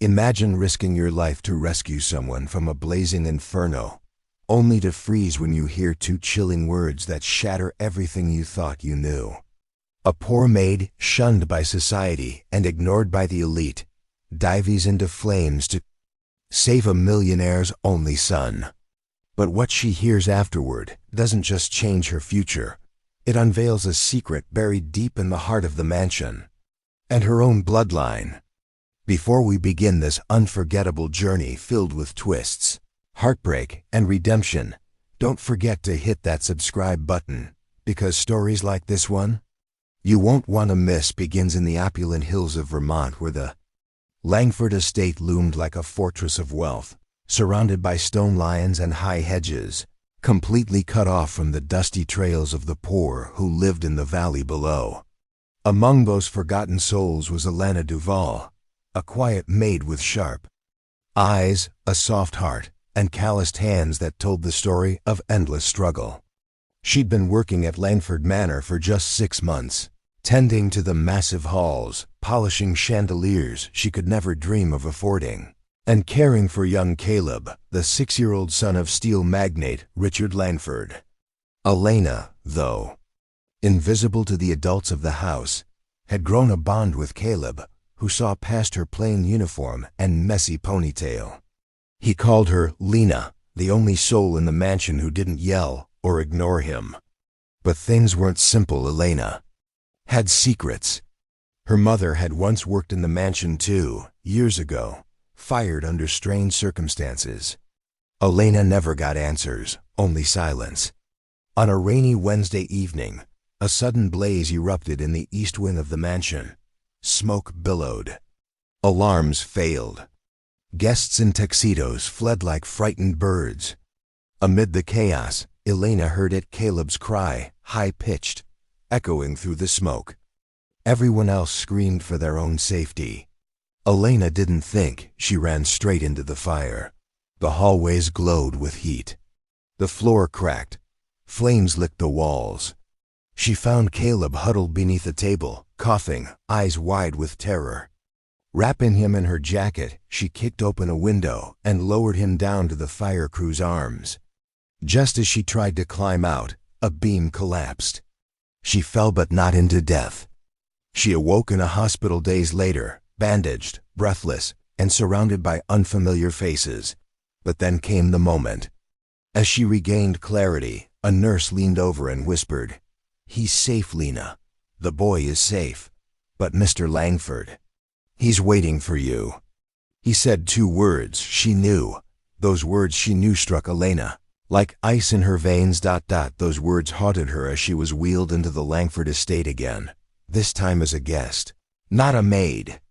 Imagine risking your life to rescue someone from a blazing inferno, only to freeze when you hear two chilling words that shatter everything you thought you knew. A poor maid, shunned by society and ignored by the elite, dives into flames to save a millionaire's only son. But what she hears afterward doesn't just change her future. It unveils a secret buried deep in the heart of the mansion and her own bloodline. Before we begin this unforgettable journey filled with twists, heartbreak, and redemption, don't forget to hit that subscribe button, because stories like this one you won't want to miss begins in the opulent hills of Vermont, where the Langford estate loomed like a fortress of wealth, surrounded by stone lions and high hedges, completely cut off from the dusty trails of the poor who lived in the valley below. Among those forgotten souls was Elena Duval, a quiet maid with sharp eyes, a soft heart, and calloused hands that told the story of endless struggle. She'd been working at Langford Manor for just 6 months, tending to the massive halls, polishing chandeliers she could never dream of affording, and caring for young Caleb, the 6-year-old son of steel magnate Richard Langford. Elena, though invisible to the adults of the house, had grown a bond with Caleb, who saw past her plain uniform and messy ponytail. He called her Lena, the only soul in the mansion who didn't yell or ignore him. But things weren't simple. Elena had secrets. Her mother had once worked in the mansion too, years ago, fired under strange circumstances. Elena never got answers, only silence. On a rainy Wednesday evening, a sudden blaze erupted in the east wing of the mansion. Smoke billowed. Alarms failed. Guests in tuxedos fled like frightened birds. Amid the chaos, Elena heard it, Caleb's cry, high-pitched, echoing through the smoke. Everyone else screamed for their own safety. Elena didn't think. She ran straight into the fire. The hallways glowed with heat. The floor cracked. Flames licked the walls. She found Caleb huddled beneath a table, coughing, eyes wide with terror. Wrapping him in her jacket, she kicked open a window and lowered him down to the fire crew's arms. Just as she tried to climb out, a beam collapsed. She fell, but not into death. She awoke in a hospital days later, bandaged, breathless, and surrounded by unfamiliar faces. But then came the moment. As she regained clarity, a nurse leaned over and whispered, "He's safe, Lena. The boy is safe. But Mr. Langford, he's waiting for you." He said 2 words she knew. Those words she knew struck Elena like ice in her veins. Those words haunted her as she was wheeled into the Langford estate again, this time as a guest, not a maid.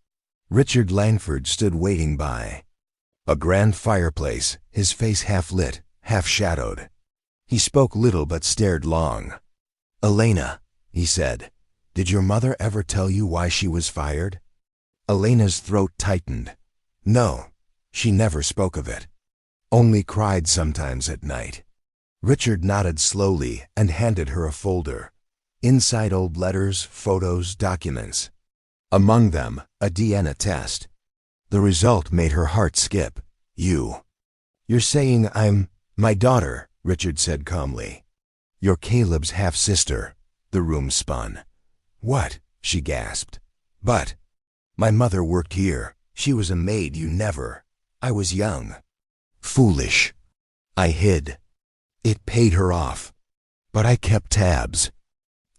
Richard Langford stood waiting by a grand fireplace, his face half lit, half shadowed. He spoke little but stared long. "Elena," he said, "did your mother ever tell you why she was fired?" Elena's throat tightened. No, she never spoke of it. Only cried sometimes at night. Richard nodded slowly and handed her a folder. Inside, old letters, photos, documents. Among them, a DNA test. The result made her heart skip. You're saying I'm my daughter," Richard said calmly. "You're Caleb's half-sister." The room spun. "What?" she gasped. "But my mother worked here. She was a maid. You never." "I was young. Foolish. I hid. It paid her off. But I kept tabs.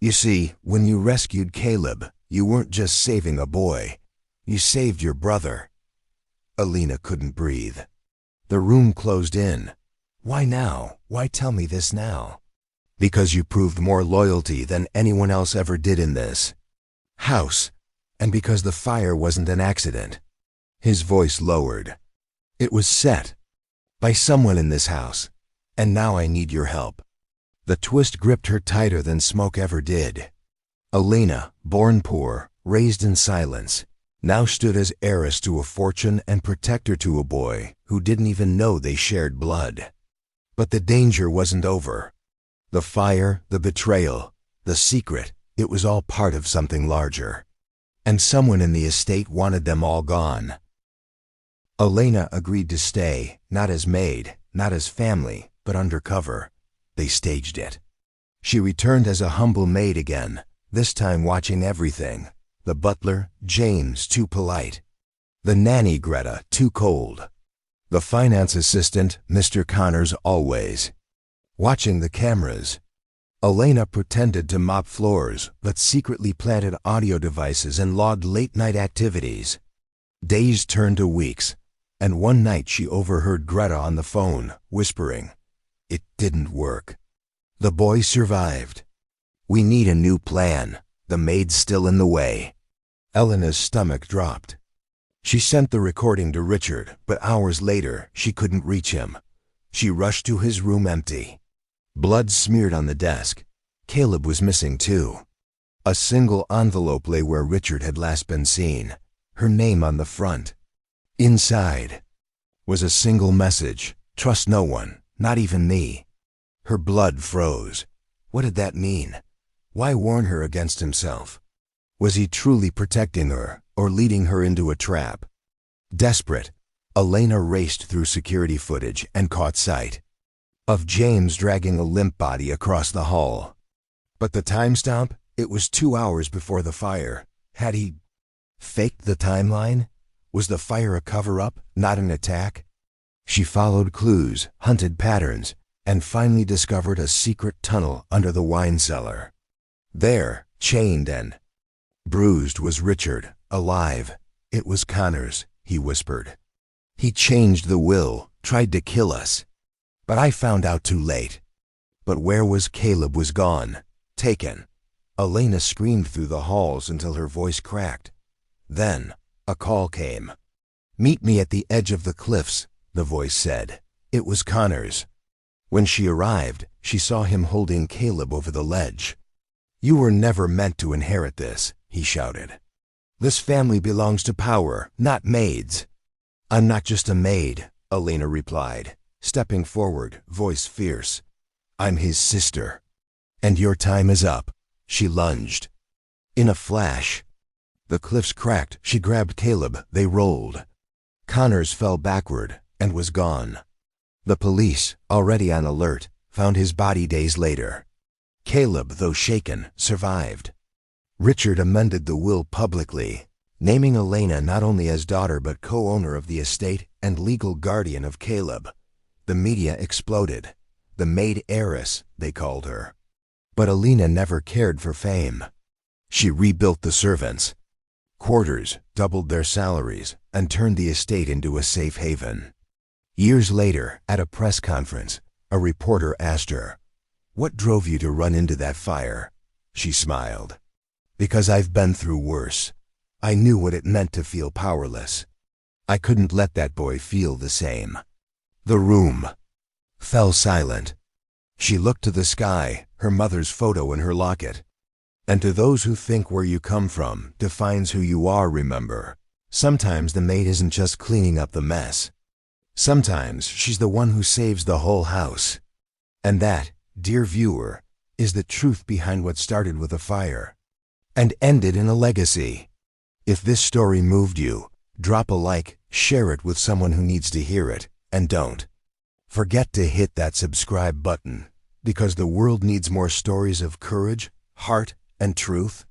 You see, when you rescued Caleb, you weren't just saving a boy. You saved your brother." Elena couldn't breathe. The room closed in. "Why now? Why tell me this now?" "Because you proved more loyalty than anyone else ever did in this house. And because the fire wasn't an accident." His voice lowered. "It was set by someone in this house. And now I need your help." The twist gripped her tighter than smoke ever did. Elena, born poor, raised in silence, now stood as heiress to a fortune and protector to a boy who didn't even know they shared blood. But the danger wasn't over. The fire, the betrayal, the secret, it was all part of something larger. And someone in the estate wanted them all gone. Elena agreed to stay, not as maid, not as family, but undercover. They staged it. She returned as a humble maid again, this time watching everything. The butler, James, too polite. The nanny, Greta, too cold. The finance assistant, Mr. Connors, always watching the cameras. Elena pretended to mop floors, but secretly planted audio devices and logged late-night activities. Days turned to weeks, and one night she overheard Greta on the phone, whispering, "It didn't work. The boy survived. We need a new plan. The maid's still in the way." Elena's stomach dropped. She sent the recording to Richard, but hours later, she couldn't reach him. She rushed to his room empty. Blood smeared on the desk. Caleb was missing too. A single envelope lay where Richard had last been seen, her name on the front. Inside was a single message: "Trust no one, not even me." Her blood froze. What did that mean? Why warn her against himself? Was he truly protecting her, or leading her into a trap? Desperate, Elena raced through security footage and caught sight of James dragging a limp body across the hall. But the timestamp? It was 2 hours before the fire. Had he faked the timeline? Was the fire a cover-up, not an attack? She followed clues, hunted patterns, and finally discovered a secret tunnel under the wine cellar. There, chained and bruised, was Richard, alive. "It was Connors," he whispered. "He changed the will, tried to kill us. But I found out too late." But where was Caleb? Was gone. Taken. Elena screamed through the halls until her voice cracked. Then, a call came. "Meet me at the edge of the cliffs," the voice said. It was Connors. When she arrived, she saw him holding Caleb over the ledge. "You were never meant to inherit this," he shouted. "This family belongs to power, not maids." "I'm not just a maid," Elena replied, stepping forward, voice fierce. "I'm his sister. And your time is up." She lunged. In a flash, the cliffs cracked. She grabbed Caleb. They rolled. Connors fell backward and was gone. The police, already on alert, found his body days later. Caleb, though shaken, survived. Richard amended the will publicly, naming Elena not only as daughter but co-owner of the estate and legal guardian of Caleb. The media exploded. The maid heiress, they called her. But Elena never cared for fame. She rebuilt the servants' quarters, doubled their salaries, and turned the estate into a safe haven. Years later, at a press conference, a reporter asked her, "What drove you to run into that fire?" She smiled. "Because I've been through worse. I knew what it meant to feel powerless. I couldn't let that boy feel the same." The room fell silent. She looked to the sky, her mother's photo in her locket. And to those who think where you come from defines who you are, remember, sometimes the maid isn't just cleaning up the mess. Sometimes she's the one who saves the whole house. And that, dear viewer, is the truth behind what started with a fire and ended in a legacy. If this story moved you, drop a like, share it with someone who needs to hear it, and don't forget to hit that subscribe button, because the world needs more stories of courage, heart, and truth.